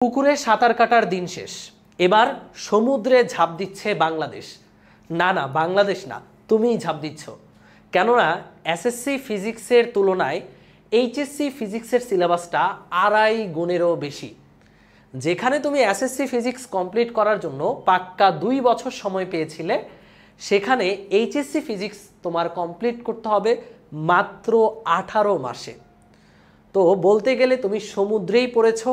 পুকুরে সাঁতার কাটার দিন শেষ, এবার সমুদ্রে ঝাঁপ দিচ্ছে বাংলাদেশ। না না, বাংলাদেশ না, তুমিই ঝাঁপ দিচ্ছ। কেননা এসএসসি ফিজিক্সের তুলনায় এইচএসসি ফিজিক্সের সিলেবাসটা 2.5 গুণেরও বেশি। যেখানে তুমি এসএসসি ফিজিক্স কমপ্লিট করার জন্য পাক্কা 2 বছর সময় পেয়েছিলে, সেখানে এইচএসসি ফিজিক্স তোমার কমপ্লিট করতে হবে মাত্র 18 মাসে। তো বলতে গেলে তুমি সমুদ্রেই পড়েছো।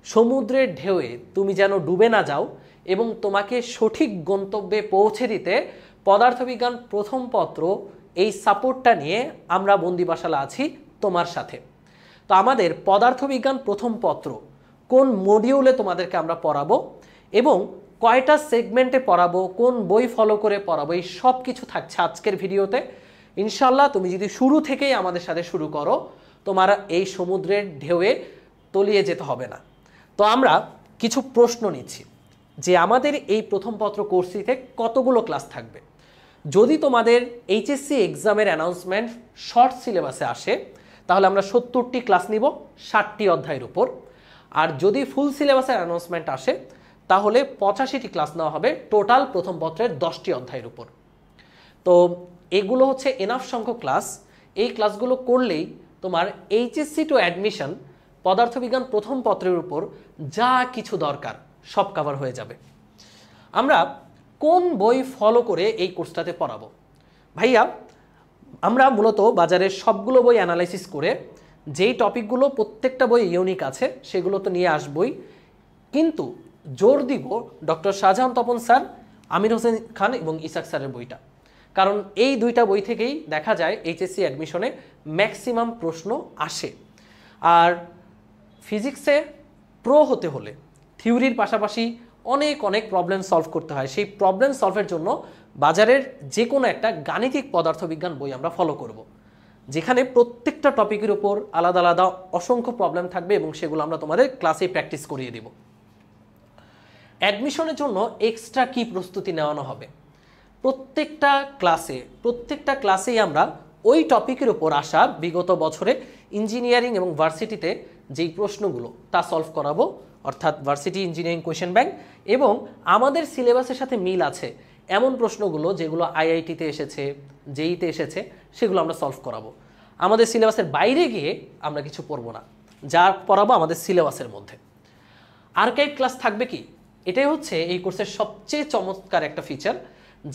সমুদ্রের ঢেউয়ে তুমি যেন ডুবে না যাও এবং তোমাকে সঠিক গন্তব্যে পৌঁছে দিতে পদার্থবিজ্ঞান প্রথম পত্র এই সাপোর্টটা নিয়ে আমরা বন্দিবাসালা আছি তোমার সাথে। তো আমাদের পদার্থবিজ্ঞান প্রথম পত্র কোন মডিউলে তোমাদেরকে আমরা পড়াবো এবং কয়টা সেগমেন্টে পড়াবো, কোন বই ফলো করে পড়াবো, এই সব কিছু থাকছে আজকের ভিডিওতে। ইনশাল্লাহ তুমি যদি শুরু থেকেই আমাদের সাথে শুরু করো, তোমার এই সমুদ্রের ঢেউয়ে তলিয়ে যেতে হবে না। তো আমরা কিছু প্রশ্ন নিচ্ছি যে আমাদের এই প্রথম পত্র কোর্সটিতে কতগুলো ক্লাস থাকবে। যদি তোমাদের এইচএসসি এক্সামের অ্যানাউন্সমেন্ট শর্ট সিলেবাসে আসে, তাহলে আমরা 70টি ক্লাস নিব 60টি অধ্যায়ের উপর। আর যদি ফুল সিলেবাসের অ্যানাউন্সমেন্ট আসে, তাহলে 85টি ক্লাস নেওয়া হবে টোটাল প্রথম পত্রের 10টি অধ্যায়ের উপর। তো এগুলো হচ্ছে এনাফ সংখ্যক ক্লাস। এই ক্লাসগুলো করলেই তোমার এইচএসসি টু অ্যাডমিশন পদার্থবিজ্ঞান প্রথম পত্রের উপর যা কিছু দরকার সব কভার হয়ে যাবে। আমরা কোন বই ফলো করে এই কোর্সটাতে পড়াবো? ভাইয়া, আমরা মূলত বাজারের সবগুলো বই অ্যানালাইসিস করে যেই টপিকগুলো প্রত্যেকটা বই ইউনিক আছে সেগুলো তো নিয়ে আসবই, কিন্তু জোর দিব ডক্টর শাহজাহান তপন স্যার, আমির হোসেন খান এবং ইসাক স্যারের বইটা। কারণ এই দুইটা বই থেকেই দেখা যায় এইচএসসি অ্যাডমিশনে ম্যাক্সিমাম প্রশ্ন আসে। আর ফিজিক্সে প্রো হতে হলে থিওরির পাশাপাশি অনেক অনেক প্রবলেম সলভ করতে হয়। সেই প্রবলেম সলভের জন্য বাজারের যে কোনো একটা গাণিতিক পদার্থবিজ্ঞান বই আমরা ফলো করব, যেখানে প্রত্যেকটা টপিকের উপর আলাদা আলাদা অসংখ্য প্রবলেম থাকবে এবং সেগুলো আমরা তোমাদের ক্লাসে প্র্যাকটিস করিয়ে দেব। অ্যাডমিশনের জন্য এক্সট্রা কি প্রস্তুতি নেওয়ানো হবে? প্রত্যেকটা ক্লাসেই আমরা ওই টপিকের উপর আসা বিগত বছরে ইঞ্জিনিয়ারিং এবং ভার্সিটিতে যেই প্রশ্নগুলো তা সলভ করাবো, অর্থাৎ ভার্সিটি ইঞ্জিনিয়ারিং কোয়েশ্চেন ব্যাংক, এবং আমাদের সিলেবাসের সাথে মিল আছে এমন প্রশ্নগুলো যেগুলো আইআইটিতে এসেছে, জেইতে এসেছে, সেগুলো আমরা সলভ করাবো। আমাদের সিলেবাসের বাইরে গিয়ে আমরা কিছু পড়বো না, যা পড়াবো আমাদের সিলেবাসের মধ্যে। আর্কাইভ ক্লাস থাকবে কি? এটাই হচ্ছে এই কোর্সের সবচেয়ে চমৎকার একটা ফিচার,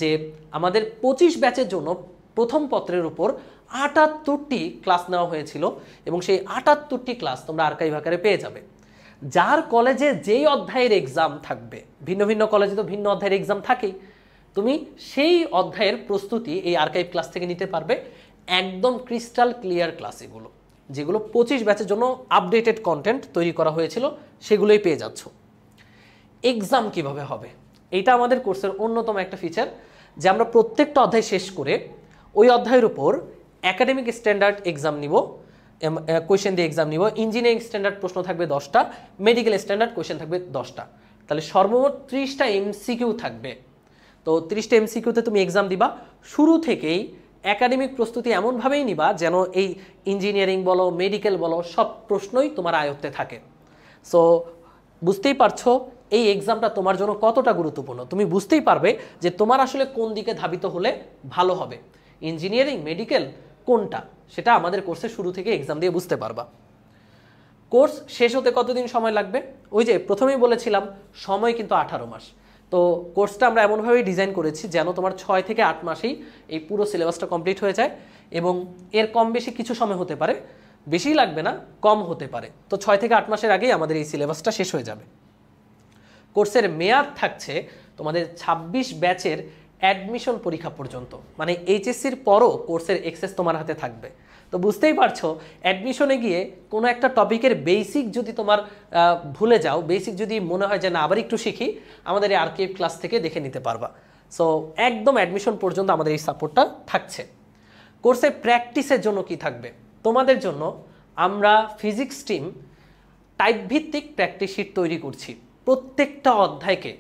যে আমাদের 25 ব্যাচের জন্য প্রথম পত্রের উপর 78টি ক্লাস নেওয়া হয়েছিল এবং সেই 78টি ক্লাস তোমরা আর্কাইভ আকারে পেয়ে যাবে। যার কলেজে যেই অধ্যায়ের এক্সাম থাকবে, ভিন্ন ভিন্ন কলেজে তো ভিন্ন অধ্যায়ের এক্সাম থাকেই, তুমি সেই অধ্যায়ের প্রস্তুতি এই আর্কাইভ ক্লাস থেকে নিতে পারবে। একদম ক্রিস্টাল ক্লিয়ার ক্লাস এগুলো, যেগুলো 25 ব্যাচের জন্য আপডেটেড কন্টেন্ট তৈরি করা হয়েছিল, সেগুলোই পেয়ে যাচ্ছ। এক্সাম কিভাবে হবে? এটা আমাদের কোর্সের অন্যতম একটা ফিচার, যে আমরা প্রত্যেকটা অধ্যায় শেষ করে ওই অধ্যায়ের উপর একাডেমিক স্ট্যান্ডার্ড এক্সাম নিব, কোয়েশ্চেন দিয়ে এক্সাম নিব। ইঞ্জিনিয়ারিং স্ট্যান্ডার্ড প্রশ্ন থাকবে 10টা, মেডিকেল স্ট্যান্ডার্ড কোয়েশ্চেন থাকবে 10টা, তাহলে সর্বমোট 30টা এমসিকিউ থাকবে। তো 30টা এমসিকিউতে তুমি এক্সাম দিবা। শুরু থেকেই একাডেমিক প্রস্তুতি এমনভাবেই নিবা যেন এই ইঞ্জিনিয়ারিং বলো, মেডিকেল বলো, সব প্রশ্নই তোমার আয়ত্তে থাকে। সো বুঝতেই পারছো এই এক্সামটা তোমার জন্য কতটা গুরুত্বপূর্ণ। তুমি বুঝতেই পারবে যে তোমার আসলে কোন দিকে ধাবিত হলে ভালো হবে, ইঞ্জিনিয়ারিং, মেডিকেল কোনটা, সেটা আমাদের কোর্সের শুরু থেকে এক্সাম দিয়ে বুঝতে পারবা। কোর্স শেষ হতে কতদিন সময় লাগবে? ওই যে প্রথমেই বলেছিলাম, সময় কিন্তু 18 মাস। তো কোর্সটা আমরা এমনভাবেই ডিজাইন করেছি যেন তোমার 6 থেকে 8 মাসেই এই পুরো সিলেবাসটা কমপ্লিট হয়ে যায়, এবং এর কম বেশি কিছু সময় হতে পারে, বেশি লাগবে না, কম হতে পারে। তো 6 থেকে 8 মাসের আগেই আমাদের এই সিলেবাসটা শেষ হয়ে যাবে। কোর্সের মেয়াদ থাকছে তোমাদের 26 ব্যাচের অ্যাডমিশন পরীক্ষা পর্যন্ত, মানে এইচএসসির পরও কোর্সের অ্যাক্সেস তোমার হাতে থাকবে। তো বুঝতেই পারছো, অ্যাডমিশনে গিয়ে কোনো একটা টপিকের বেসিক যদি তোমার ভুলে যাও, বেসিক যদি মনে হয় যে না আবার একটু শিখি, আমাদের এই আর্কাইভ ক্লাস থেকে দেখে নিতে পারবা। সো একদম অ্যাডমিশন পর্যন্ত আমাদের এই সাপোর্টটা থাকছে। কোর্সে প্র্যাকটিসের জন্য কি থাকবে তোমাদের জন্য? আমরা ফিজিক্স টিম টাইপ ভিত্তিক প্র্যাকটিস শিট তৈরি করছি। প্রত্যেকটা অধ্যায়কে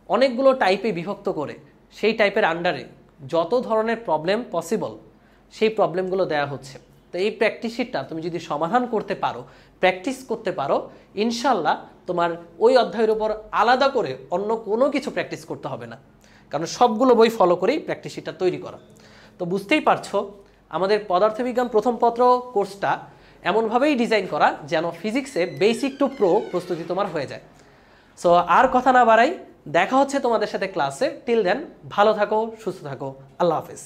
অনেকগুলো টাইপে বিভক্ত করে সেই টাইপের আন্ডারে যত ধরনের প্রবলেম পসিবল সেই প্রবলেমগুলো দেওয়া হচ্ছে। তো এই প্র্যাকটিস শিটটা তুমি যদি সমাধান করতে পারো, প্র্যাকটিস করতে পারো, ইনশাল্লাহ তোমার ওই অধ্যায়ের উপর আলাদা করে অন্য কোনো কিছু প্র্যাকটিস করতে হবে না, কারণ সবগুলো বই ফলো করেই প্র্যাকটিস শিটটা তৈরি করা। তো বুঝতেই পারছো আমাদের পদার্থবিজ্ঞান প্রথম পত্র কোর্সটা এমনভাবেই ডিজাইন করা যেন ফিজিক্সে বেসিক টু প্রো প্রস্তুতি তোমার হয়ে যায়। সো আর কথা না বাড়াই, দেখা হচ্ছে তোমাদের সাথে ক্লাসে। টিল দেন ভালো থাকো, সুস্থ থাকো, আল্লাহ হাফেজ।